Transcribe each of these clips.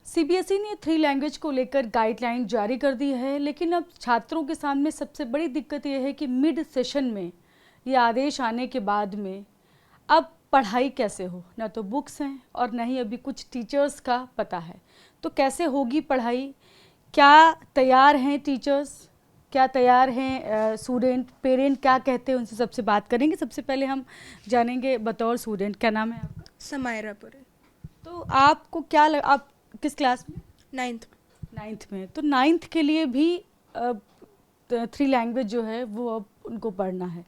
CBSE ने 3 language को लेकर गाइडलाइन जारी कर दी है, लेकिन अब छात्रों के सामने सबसे बड़ी दिक्कत यह है कि मिड सेशन में ये आदेश आने के बाद में अब पढ़ाई कैसे हो। ना तो बुक्स हैं और ना ही अभी कुछ टीचर्स का पता है। तो कैसे होगी पढ़ाई, क्या तैयार हैं टीचर्स, क्या तैयार हैं स्टूडेंट, पेरेंट क्या कहते हैं, उनसे सबसे बात करेंगे। सबसे पहले हम जानेंगे बतौर स्टूडेंट, क्या नाम है आपका? समायरापुर। तो आपको क्या आप किस क्लास में? नाइन्थ। नाइन्थ में। तो नाइन्थ के लिए भी 3 लैंग्वेज जो है वो अब उनको पढ़ना है।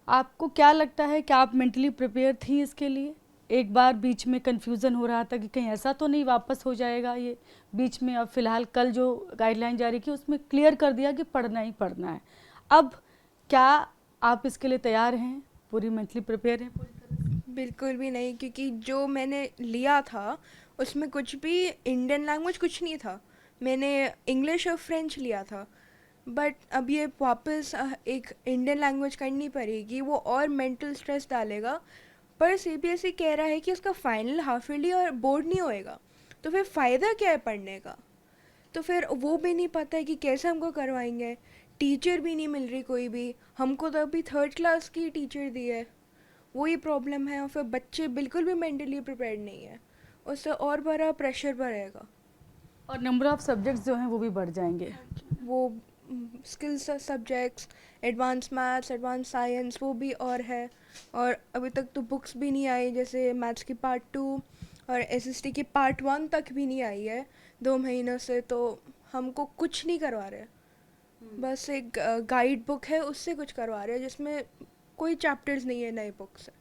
आपको क्या लगता है कि आप मेंटली प्रिपेयर थी इसके लिए? एक बार बीच में कंफ्यूजन हो रहा था कि कहीं ऐसा तो नहीं वापस हो जाएगा ये बीच में। अब फिलहाल कल जो गाइडलाइन जारी की उसमें क्लियर कर दिया कि पढ़ना ही पढ़ना है। अब क्या आप इसके लिए तैयार हैं, पूरी मेंटली प्रिपेयर हैं पूरी तरह से? बिल्कुल भी नहीं, क्योंकि जो मैंने लिया था उसमें कुछ भी इंडियन लैंग्वेज कुछ नहीं था। मैंने इंग्लिश और फ्रेंच लिया था, बट अब ये वापस एक इंडियन लैंग्वेज करनी पड़ेगी, वो और मेंटल स्ट्रेस डालेगा। पर सीबीएसई कह रहा है कि उसका फाइनल हाफ ईयरली और बोर्ड नहीं होएगा, तो फिर फ़ायदा क्या है पढ़ने का? तो फिर वो भी नहीं पता है कि कैसे हमको करवाएंगे। टीचर भी नहीं मिल रही कोई भी। हमको तो अभी थर्ड क्लास की टीचर दी है, वही प्रॉब्लम है। और फिर बच्चे बिल्कुल भी मेंटली प्रिपेयर्ड नहीं है, उससे और बड़ा प्रेशर बढ़ेगा। और नंबर ऑफ सब्जेक्ट्स जो हैं वो भी बढ़ जाएंगे। वो skills subjects, advance maths, advance science, वो भी और है। और अभी तक तो बुक्स भी नहीं आई, जैसे मैथ्स की पार्ट 2 और एसएसटी की पार्ट 1 तक भी नहीं आई है 2 महीनों से। तो हमको कुछ नहीं करवा रहे, बस एक गाइड बुक है उससे कुछ करवा रहे हैं, जिसमें कोई चैप्टर्स नहीं है नए बुक से।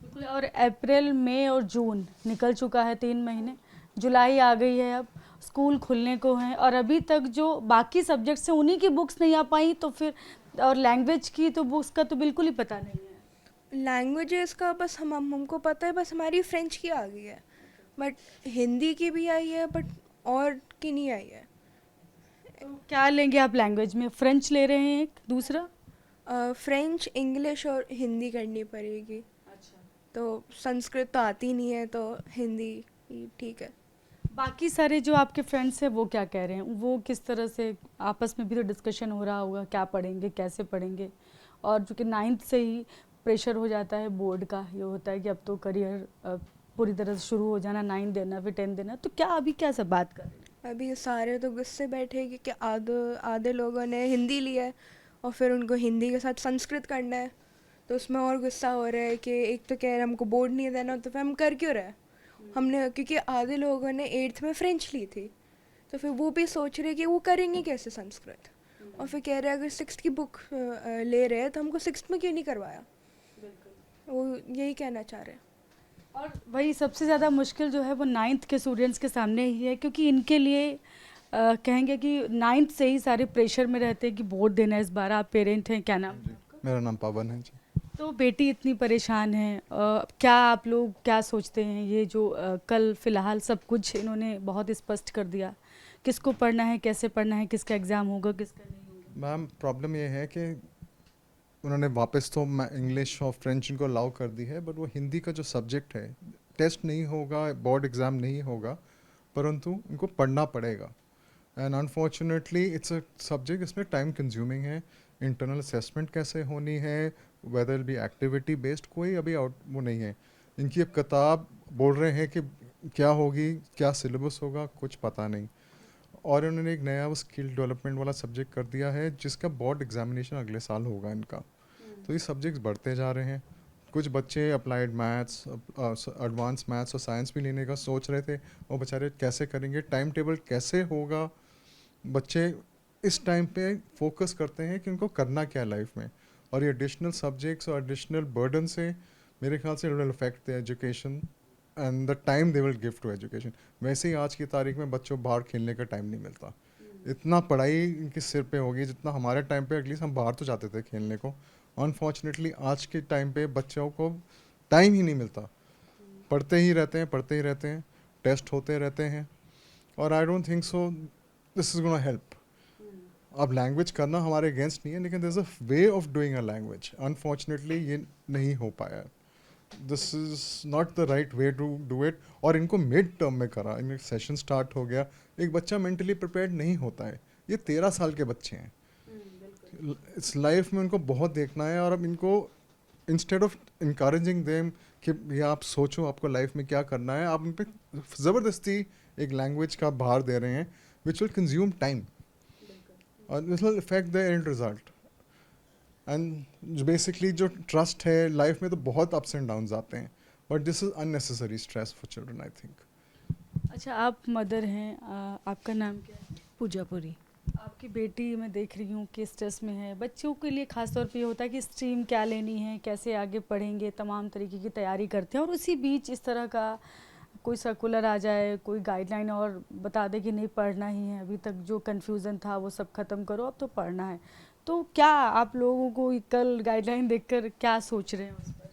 बिल्कुल। और अप्रैल, मई और जून निकल चुका है, 3 महीने। जुलाई आ गई है, अब स्कूल खुलने को हैं और अभी तक जो बाकी सब्जेक्ट्स हैं उन्हीं की बुक्स नहीं आ पाई। तो फिर और लैंग्वेज की तो बुक्स का तो बिल्कुल ही पता नहीं है। लैंग्वेजेस का बस हमको पता है, बस हमारी फ्रेंच की आ गई है, बट हिंदी की भी आई है, बट और की नहीं आई है। तो क्या लेंगे आप लैंग्वेज में? फ्रेंच ले रहे हैं एक दूसरा? फ्रेंच, इंग्लिश और हिंदी करनी पड़ेगी। अच्छा। तो संस्कृत तो आती नहीं है, तो हिंदी ही ठीक है। बाकी सारे जो आपके फ्रेंड्स हैं वो क्या कह रहे हैं? वो किस तरह से, आपस में भी तो डिस्कशन हो रहा होगा क्या पढ़ेंगे कैसे पढ़ेंगे। और चूँकि नाइन्थ से ही प्रेशर हो जाता है बोर्ड का, ये होता है कि अब तो करियर पूरी तरह से शुरू हो जाना, 9 देना फिर 10 देना। तो क्या अभी क्या सब बात कर रहे हैं? अभी सारे तो गुस्से बैठे कि आधे आधे लोगों ने हिंदी लिया है और फिर उनको हिंदी के साथ संस्कृत करना है, तो उसमें और गुस्सा हो रहा है कि एक तो कह रहे हैं हमको बोर्ड नहीं देना, तो फिर हम कर क्यों रहे हैं? हमने, क्योंकि आधे लोगों ने 8th में फ्रेंच ली थी, तो फिर वो भी सोच रहे कि वो करेंगे कैसे संस्कृत। और फिर कह रहे हैं अगर 6th की बुक ले रहे हैं तो हमको 6th में क्यों नहीं करवाया। वो यही कहना चाह रहे हैं। और वही सबसे ज़्यादा मुश्किल जो है वो नाइन्थ के स्टूडेंट्स के सामने ही है, क्योंकि इनके लिए कहेंगे कि नाइन्थ से ही सारे प्रेशर में रहते हैं कि बोर्ड देना है इस बार। आप पेरेंट हैं, क्या नाम है जी, आपका? मेरा नाम पावन है जी। तो बेटी इतनी परेशान है, क्या आप लोग क्या सोचते हैं? ये जो कल फिलहाल सब कुछ इन्होंने बहुत स्पष्ट कर दिया, किसको पढ़ना है, कैसे पढ़ना है, किसका एग्ज़ाम होगा किसका नहीं होगा। मैम प्रॉब्लम ये है कि उन्होंने वापस तो इंग्लिश और फ्रेंच इनको अलाउ कर दी है, बट वो हिंदी का जो सब्जेक्ट है, टेस्ट नहीं होगा, बोर्ड एग्ज़ाम नहीं होगा, परंतु इनको पढ़ना पड़ेगा। And unfortunately it's a subject, इसमें टाइम कंज्यूमिंग है। इंटरनल असेसमेंट कैसे होनी है, वेदर बी एक्टिविटी बेस्ड, कोई अभी आउट वो नहीं है। इनकी अब किताब बोल रहे हैं कि क्या होगी, क्या सिलेबस होगा, कुछ पता नहीं। और उन्होंने एक नया वो स्किल डेवलपमेंट वाला सब्जेक्ट कर दिया है जिसका बोर्ड एग्जामिनेशन अगले साल होगा इनका। तो ये सब्जेक्ट्स बढ़ते जा रहे हैं। कुछ बच्चे अप्लाइड मैथ्स, एडवांस मैथ्स और साइंस भी लेने का सोच रहे थे, वो बेचारे कैसे करेंगे, टाइम टेबल कैसे होगा। बच्चे इस टाइम पे फोकस करते हैं कि उनको करना क्या है लाइफ में, और ये एडिशनल सब्जेक्ट्स और एडिशनल बर्डन से मेरे ख्याल से it will affect the education and the time they will give to education. वैसे ही आज की तारीख में बच्चों को बाहर खेलने का टाइम नहीं मिलता। इतना पढ़ाई इनके सिर पे होगी जितना हमारे टाइम पे एटलीस्ट हम बाहर तो जाते थे खेलने को। अनफॉर्चुनेटली आज के टाइम पे बच्चों को टाइम ही नहीं मिलता, पढ़ते ही रहते हैं, पढ़ते ही रहते हैं, टेस्ट होते रहते हैं। और I don't think so this is gonna help. अब लैंग्वेज करना हमारे अगेंस्ट नहीं है, लेकिन there is a way of doing a language. Unfortunately ये नहीं हो पाया है। This is not the right way to do it. और इनको मिड टर्म में करा, इनका सेशन स्टार्ट हो गया, एक बच्चा मेंटली प्रिपेयर्ड नहीं होता है। ये 13 साल के बच्चे हैं, इस लाइफ में उनको बहुत देखना है। और अब इनको इंस्टेड ऑफ इनकरेजिंग देम कि भैया आप सोचो आपको लाइफ में क्या करना है, आप उन पर ज़बरदस्ती एक लैंग्वेज का भार दे रहे हैं विच विल कंज्यूम टाइम और this will effect the end result. And basically जो ट्रस्ट है लाइफ में, तो बहुत अप्स एंड डाउन्स आते हैं, but this is unnecessary stress for children I think. अच्छा, आप मदर हैं, आपका नाम क्या है? पूजापुरी। आपकी बेटी मैं देख रही हूँ कि स्ट्रेस में है। बच्चों के लिए खास तौर पे ये होता है कि स्ट्रीम क्या लेनी है, कैसे आगे पढ़ेंगे, तमाम तरीके की तैयारी करते हैं, और उसी बीच इस तरह का कोई सर्कुलर आ जाए, कोई गाइडलाइन और बता दे कि नहीं पढ़ना ही है, अभी तक जो कन्फ्यूज़न था वो सब ख़त्म करो, अब तो पढ़ना है। तो क्या आप लोगों को कल गाइडलाइन देखकर क्या सोच रहे हैं उस पर?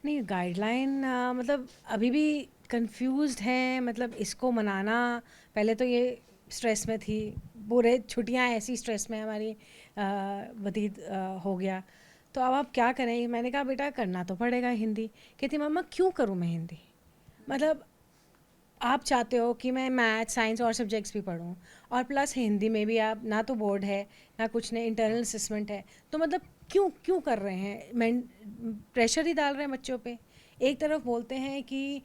नहीं, गाइडलाइन मतलब अभी भी कंफ्यूज्ड हैं। मतलब इसको मनाना, पहले तो ये स्ट्रेस में थी, पूरे छुट्टियां ऐसी स्ट्रेस में हमारी व्यतीत हो गया। तो अब आप क्या करें? मैंने कहा बेटा करना तो पड़ेगा हिंदी। कहती मम्मा क्यों करूँ मैं हिंदी? मतलब आप चाहते हो कि मैं मैथ साइंस और सब्जेक्ट्स भी पढूं, और प्लस हिंदी में भी आप ना तो बोर्ड है ना कुछ, ने इंटरनल असेसमेंट है, तो मतलब क्यों क्यों कर रहे हैं? मैं प्रेशर ही डाल रहे हैं बच्चों पे। एक तरफ बोलते हैं कि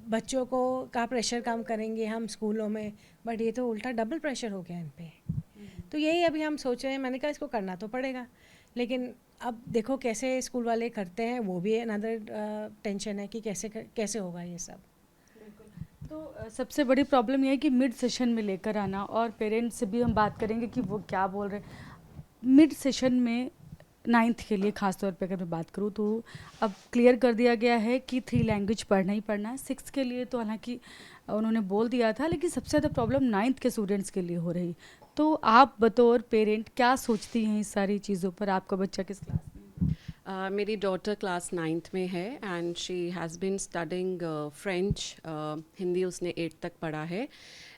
बच्चों को का प्रेशर कम करेंगे हम स्कूलों में, बट ये तो उल्टा डबल प्रेशर हो गया इन पे। तो यही अभी हम सोच रहे हैं। मैंने कहा इसको करना तो पड़ेगा, लेकिन अब देखो कैसे स्कूल वाले करते हैं, वो भी अनदर टेंशन है कि कैसे होगा ये सब। तो सबसे बड़ी प्रॉब्लम ये है कि मिड सेशन में लेकर आना, और पेरेंट्स से भी हम बात करेंगे कि वो क्या बोल रहे हैं। मिड सेशन में 9th के लिए ख़ास तौर पे अगर मैं बात करूँ तो अब क्लियर कर दिया गया है कि 3 लैंग्वेज पढ़ना ही पढ़ना है। 6th के लिए तो हालांकि उन्होंने बोल दिया था, लेकिन सबसे ज़्यादा प्रॉब्लम 9th के स्टूडेंट्स के लिए हो रही। तो आप बतौर पेरेंट क्या सोचती हैं इस सारी चीज़ों पर? आपका बच्चा किस क्लास में? मेरी डॉटर क्लास 9th में है and she has been studying French. Hindi उसने 8 तक पढ़ा है।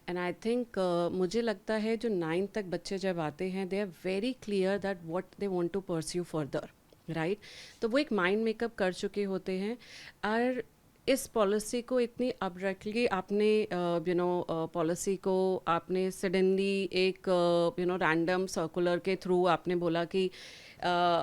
एंड आई थिंक मुझे लगता है जो 9th तक बच्चे जब आते हैं, they are very clear that what they want to pursue further, right? तो वो एक माइंड मेकअप कर चुके होते हैं। और इस पॉलिसी को इतनी अब्रप्टली आपने पॉलिसी को आपने सडनली एक रैंडम सर्कुलर के थ्रू आपने बोला कि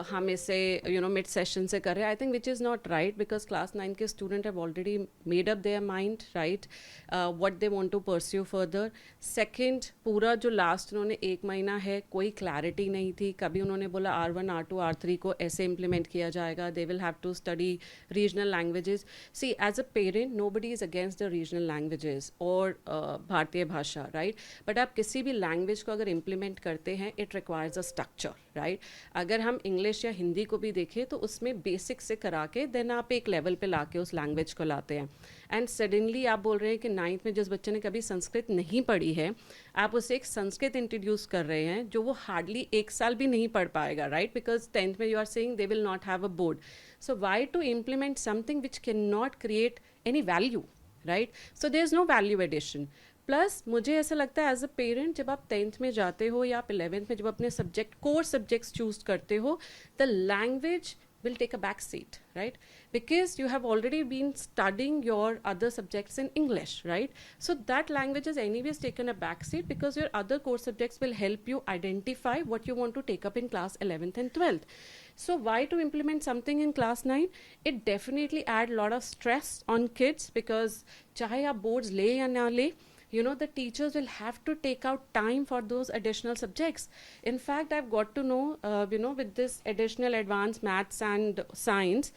हम इसे मिड सेशन से कर रहे हैं। I think which is not right, because class 9 के student have already made up their mind, right, what they want to pursue further. Second, पूरा जो लास्ट उन्होंने 1 महीना है, कोई क्लैरिटी नहीं थी। कभी उन्होंने बोला R1 R2 R3 को ऐसे इम्प्लीमेंट किया जाएगा, they will have to study regional languages. See, as a parent nobody is against the regional languages और भारतीय भाषा, राइट, बट आप किसी भी लैंग्वेज को अगर इम्प्लीमेंट करते हैं, it requires a structure, right. अगर हम इंग्लिश या हिंदी को भी देखें तो उसमें बेसिक से करा के देन आप एक लेवल पे लाके उस लैंग्वेज को लाते हैं। एंड सडनली आप बोल रहे हैं कि 9th में जिस बच्चे ने कभी संस्कृत नहीं पढ़ी है, आप उसे एक संस्कृत इंट्रोड्यूस कर रहे हैं जो वो हार्डली 1 साल भी नहीं पढ़ पाएगा, राइट, बिकॉज 10th में you are saying they will not have a board. So why to implement something which can not create any value, right? So there is no value addition. Plus मुझे ऐसा लगता है as a parent, जब आप 10th में जाते हो या आप 11th में जब अपने सब्जेक्ट कोर सब्जेक्ट्स चूज करते हो, the language will take a back seat, right? Because you have already been studying your other subjects in English, right? So that language has anyways taken a back seat because your other core subjects will help you identify what you want to take up in class 11th and 12th. So why to implement something in class 9? It definitely add a lot of stress on kids because chahe aap boards le ya na le, the teachers will have to take out time for those additional subjects. In fact, I've got to know, with this additional advanced maths and science,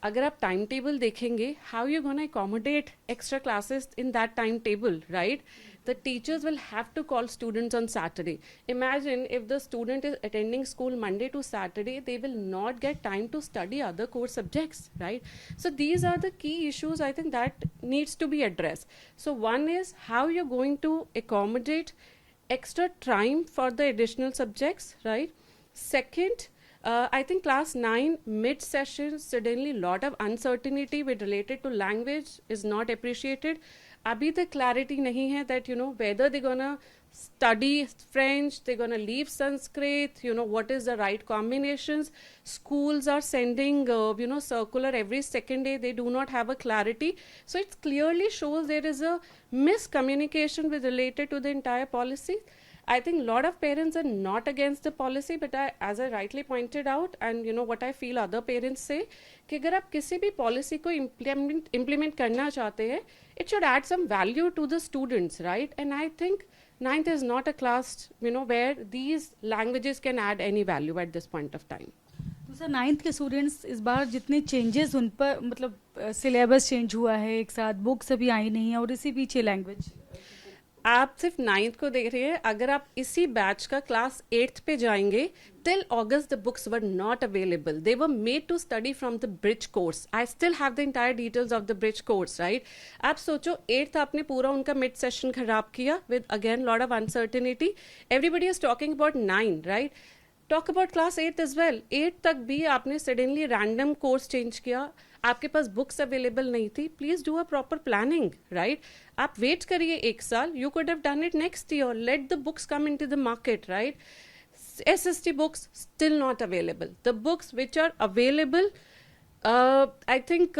अगर आप time table देखेंगे, how you gonna accommodate extra classes in that time table, right? The teachers will have to call students on Saturday. Imagine if the student is attending school Monday to Saturday, they will not get time to study other core subjects, right? So these are the key issues I think that needs to be addressed. So one is how you're going to accommodate extra time for the additional subjects, right? Second, I think class 9 mid-session, suddenly lot of uncertainty with related to language is not appreciated. अभी तक clarity नहीं है that whether they're gonna study French, they're gonna leave Sanskrit, what is the right combinations. Schools are sending circular every second day. They do not have a clarity, so it clearly shows there is a miscommunication with related to the entire policy. I think a lot of parents are not against the policy, but as I rightly pointed out, and what I feel other parents say, कि अगर आप किसी भी policy को implement करना चाहते हैं, it should add some value to the students, right? And I think 9th is not a class, where these languages can add any value at this point of time. तो sir 9th के students इस बार जितने changes उन पर मतलब syllabus change हुआ है, एक साथ बुक्स अभी आई नहीं है और इसी पीछे लैंग्वेज। आप सिर्फ 9th को देख रहे हैं, अगर आप इसी बैच का क्लास 8th पे जाएंगे, till August the books were not available. They were made to study from the bridge course. I still have the entire details of the bridge course, right? आप सोचो 8th आपने पूरा उनका mid session खराब किया with again lot of uncertainty. Everybody is talking about 9, right? Talk about class 8 as well. 8 तक भी आपने suddenly random course change किया, आपके पास बुक्स अवेलेबल नहीं थी. Please do a proper planning, right? आप वेट करिए एक साल, you could have done it next year, let the books come into the market, right? SST books still not available. The books which are available, I think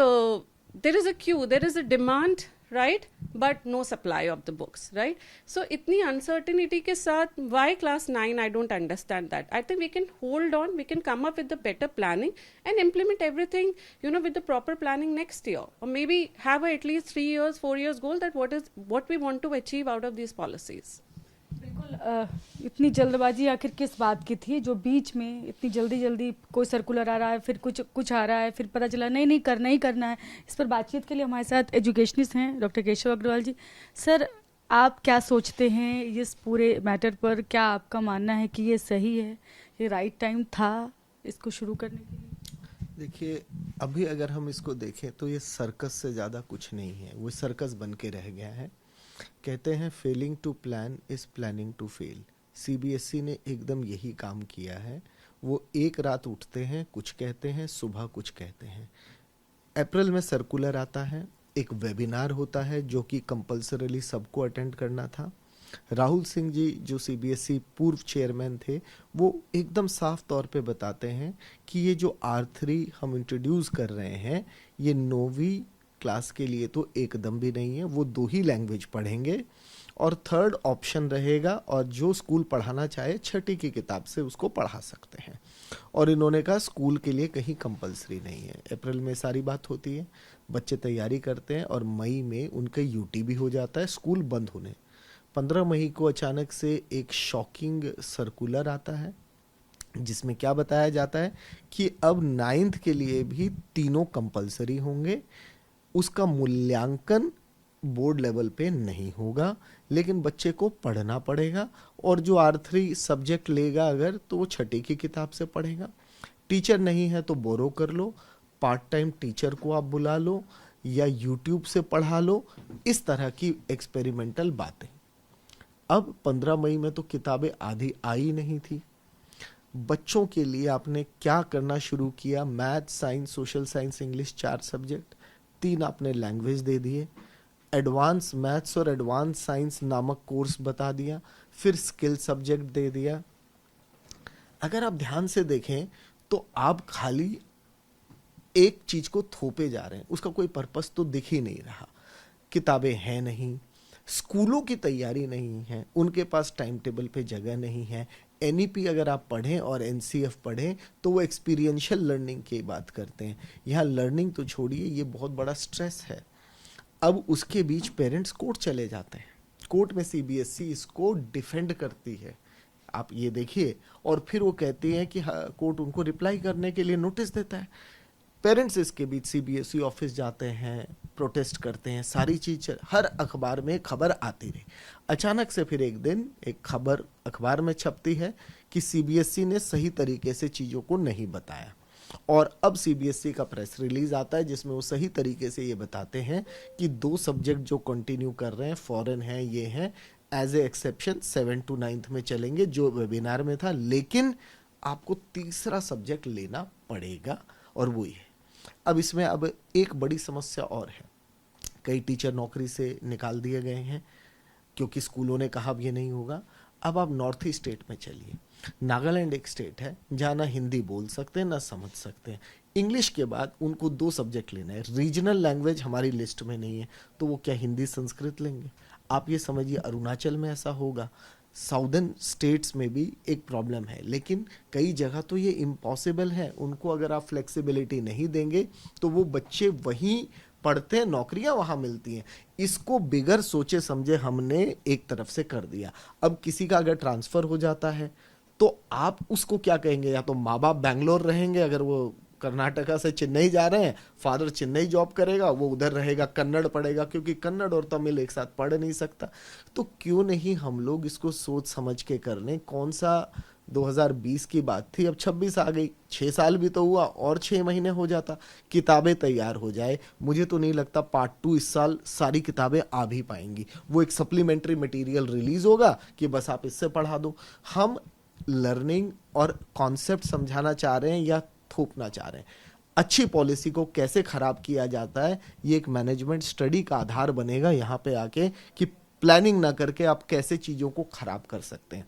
there is a queue, there is a demand, right? But no supply of the books, right? So itni uncertainty ke sath, why class 9? I don't understand that. I think we can hold on, we can come up with the better planning and implement everything, with the proper planning next year, or maybe have a at least 3 years, 4 years goal that what we want to achieve out of these policies. बिल्कुल। इतनी जल्दबाजी आखिर किस बात की थी जो बीच में इतनी जल्दी कोई सर्कुलर आ रहा है, फिर कुछ आ रहा है, फिर पता चला नहीं करना ही करना है। इस पर बातचीत के लिए हमारे साथ एजुकेशनिस्ट हैं डॉक्टर केशव अग्रवाल जी। सर, आप क्या सोचते हैं इस पूरे मैटर पर? क्या आपका मानना है कि ये सही है, ये राइट टाइम था इसको शुरू करने के लिए? देखिए, अभी अगर हम इसको देखें तो ये सर्कस से ज़्यादा कुछ नहीं है, वो सर्कस बन के रह गया है। कहते हैं failing to plan is planning to fail. CBSE ने एकदम यही काम किया है। वो एक रात उठते हैं, कुछ कहते हैं, सुबह कुछ कहते हैं। अप्रैल में सर्कुलर आता है, एक वेबिनार होता है जो कि कंपल्सरीली सबको अटेंड करना था। राहुल सिंह जी जो CBSE पूर्व चेयरमैन थे, वो एकदम साफ तौर पे बताते हैं कि ये जो R3 हम इंट्रोड्यूस कर रहे हैं, ये 9वीं क्लास के लिए तो एकदम भी नहीं है। वो 2 ही लैंग्वेज पढ़ेंगे और 3rd ऑप्शन रहेगा, और जो स्कूल पढ़ाना चाहे 6ठी की किताब से उसको पढ़ा सकते हैं। और इन्होंने कहा स्कूल के लिए कहीं कंपलसरी नहीं है। अप्रैल में सारी बात होती है, बच्चे तैयारी करते हैं और मई में उनका UT भी हो जाता है, स्कूल बंद होने। 15 मई को अचानक से एक शॉकिंग सर्कुलर आता है जिसमें क्या बताया जाता है कि अब 9th के लिए भी तीनों कंपलसरी होंगे। उसका मूल्यांकन बोर्ड लेवल पे नहीं होगा, लेकिन बच्चे को पढ़ना पड़ेगा, और जो R3 सब्जेक्ट लेगा अगर, तो वो 6ठी की किताब से पढ़ेगा। टीचर नहीं है तो बोरो कर लो, पार्ट टाइम टीचर को आप बुला लो या YouTube से पढ़ा लो, इस तरह की एक्सपेरिमेंटल बातें। अब 15 मई में तो किताबें आधी आई नहीं थी। बच्चों के लिए आपने क्या करना शुरू किया? Math, science, social science, English 4 subject, 3 आपने लैंग्वेज दे दिए, एडवांस मैथ्स और एडवांस साइंस नामक कोर्स बता दिया, फिर स्किल सब्जेक्ट दे दिया। अगर आप ध्यान से देखें तो आप खाली एक चीज को थोपे जा रहे हैं, उसका कोई पर्पस तो दिख ही नहीं रहा। किताबें हैं नहीं, स्कूलों की तैयारी नहीं है, उनके पास टाइम टेबल पे जगह नहीं है। NEP अगर आप पढ़ें और NCF पढ़ें तो वो एक्सपीरियंशियल लर्निंग की बात करते हैं। यहाँ लर्निंग तो छोड़िए, ये बहुत बड़ा स्ट्रेस है। अब उसके बीच पेरेंट्स कोर्ट चले जाते हैं, कोर्ट में CBSE इसको डिफेंड करती है, आप ये देखिए। और फिर वो कहती है कि कोर्ट उनको रिप्लाई करने के लिए नोटिस देता है। पेरेंट्स इसके बीच CBSE ऑफिस जाते हैं, प्रोटेस्ट करते हैं, सारी चीज हर अखबार में खबर आती रही। अचानक से फिर एक दिन एक खबर अखबार में छपती है कि CBSE ने सही तरीके से चीज़ों को नहीं बताया, और अब CBSE का प्रेस रिलीज आता है जिसमें वो सही तरीके से ये बताते हैं कि 2 सब्जेक्ट जो कंटिन्यू कर रहे हैं, फॉरेन हैं, ये हैं, as a exception 7 to 9th में चलेंगे जो वेबिनार में था, लेकिन आपको तीसरा सब्जेक्ट लेना पड़ेगा, और वो ये। अब इसमें अब एक बड़ी समस्या और है। कई टीचर नौकरी से निकाल दिए गए हैं क्योंकि स्कूलों ने कहा अब ये नहीं होगा। अब आप नॉर्थ ईस्ट स्टेट में चलिए, नागालैंड एक स्टेट है जहाँ ना हिंदी बोल सकते हैं ना समझ सकते हैं। इंग्लिश के बाद उनको 2 सब्जेक्ट लेना है, रीजनल लैंग्वेज हमारी लिस्ट में नहीं है, तो वो क्या हिंदी संस्कृत लेंगे? आप ये समझिए अरुणाचल में ऐसा होगा, साउदर्न स्टेट्स में भी एक प्रॉब्लम है, लेकिन कई जगह तो ये इम्पॉसिबल है। उनको अगर आप फ्लेक्सिबिलिटी नहीं देंगे तो वो बच्चे वहीं पढ़ते हैं, नौकरियां वहां मिलती हैं। इसको बिगर सोचे समझे हमने एक तरफ से कर दिया। अब किसी का अगर ट्रांसफर हो जाता है तो आप उसको क्या कहेंगे? या तो माँ बाप बैंगलोर रहेंगे, अगर वो कर्नाटका से चेन्नई जा रहे हैं, फादर चेन्नई जॉब करेगा, वो उधर रहेगा, कन्नड़ पढ़ेगा, क्योंकि कन्नड़ और तमिल एक साथ पढ़ नहीं सकता। तो क्यों नहीं हम लोग इसको सोच समझ के कर लें? कौन सा 2020 की बात थी, अब 26 आ गई, 6 साल भी तो हुआ, और 6 महीने हो जाता, किताबें तैयार हो जाए। मुझे तो नहीं लगता पार्ट 2 इस साल सारी किताबें आ भी पाएंगी। वो एक सप्लीमेंट्री मटेरियल रिलीज होगा कि बस आप इससे पढ़ा दो। हम लर्निंग और कॉन्सेप्ट समझाना चाह रहे हैं या थोपना चाह रहे हैं? अच्छी पॉलिसी को कैसे खराब किया जाता है, ये एक मैनेजमेंट स्टडी का आधार बनेगा यहाँ पे आके, कि प्लानिंग ना करके आप कैसे चीज़ों को खराब कर सकते हैं।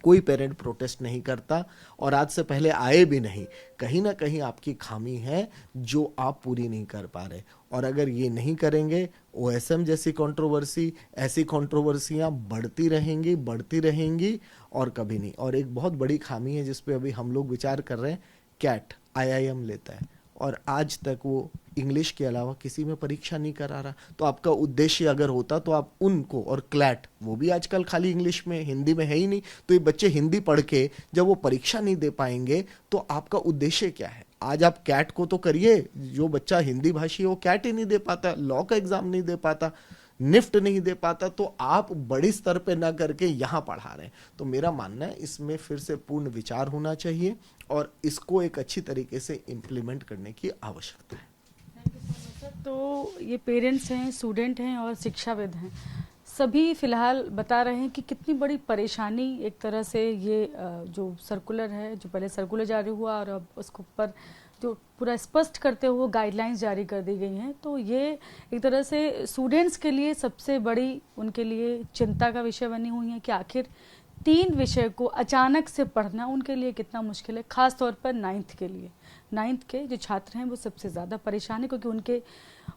कोई पेरेंट प्रोटेस्ट नहीं करता और आज से पहले आए भी नहीं। कहीं ना कहीं आपकी खामी है जो आप पूरी नहीं कर पा रहे, और अगर ये नहीं करेंगे, ओएसएम जैसी कंट्रोवर्सी, ऐसी कंट्रोवर्सियाँ बढ़ती रहेंगी और कभी नहीं। और एक बहुत बड़ी खामी है जिस पे अभी हम लोग विचार कर रहे हैं, कैट आईआईएम लेता है और आज तक वो इंग्लिश के अलावा किसी में परीक्षा नहीं करा रहा। तो आपका उद्देश्य अगर होता तो आप उनको, और क्लैट वो भी आजकल खाली इंग्लिश में, हिंदी में है ही नहीं, तो ये बच्चे हिंदी पढ़ के जब वो परीक्षा नहीं दे पाएंगे तो आपका उद्देश्य क्या है? आज आप कैट को तो करिए, जो बच्चा हिंदी भाषी है वो कैट ही नहीं दे पाता, लॉ का एग्जाम नहीं दे पाता, निफ्ट नहीं दे पाता, तो आप बड़ी स्तर पे ना करके यहाँ पढ़ा रहे हैं। तो मेरा मानना है इसमें फिर से पूर्ण विचार होना चाहिए और इसको एक अच्छी तरीके से इम्प्लीमेंट करने की आवश्यकता है। तो ये पेरेंट्स हैं, स्टूडेंट हैं और शिक्षाविद हैं, सभी फिलहाल बता रहे हैं कि कितनी बड़ी परेशानी एक तरह से ये जो सर्कुलर है, जो पहले सर्कुलर जारी हुआ और अब उसके ऊपर जो पूरा स्पष्ट करते हुए गाइडलाइंस जारी कर दी गई हैं, तो ये एक तरह से स्टूडेंट्स के लिए सबसे बड़ी उनके लिए चिंता का विषय बनी हुई है कि आखिर 3 विषय को अचानक से पढ़ना उनके लिए कितना मुश्किल है। ख़ास तौर पर 9th के लिए, 9th के जो छात्र हैं वो सबसे ज़्यादा परेशान है, क्योंकि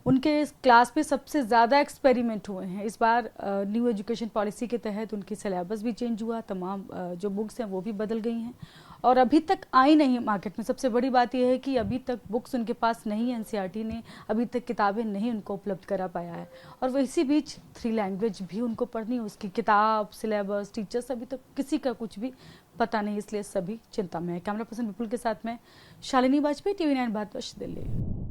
उनके इस क्लास में सबसे ज़्यादा एक्सपेरिमेंट हुए हैं। इस बार न्यू एजुकेशन पॉलिसी के तहत उनकी सिलेबस भी चेंज हुआ, तमाम जो बुक्स हैं वो भी बदल गई हैं और अभी तक आई नहीं मार्केट में। सबसे बड़ी बात यह है कि अभी तक बुक्स उनके पास नहीं है, एनसीईआरटी ने अभी तक किताबें नहीं उनको उपलब्ध करा पाया है और वो इसी बीच 3 लैंग्वेज भी उनको पढ़नी है, उसकी किताब, सिलेबस, टीचर्स, अभी तक किसी का कुछ भी पता नहीं, इसलिए सभी चिंता में है। कैमरा पर्सन विपुल के साथ में शालिनी वाजपेयी, TV9 भारतवर्ष, दिल्ली।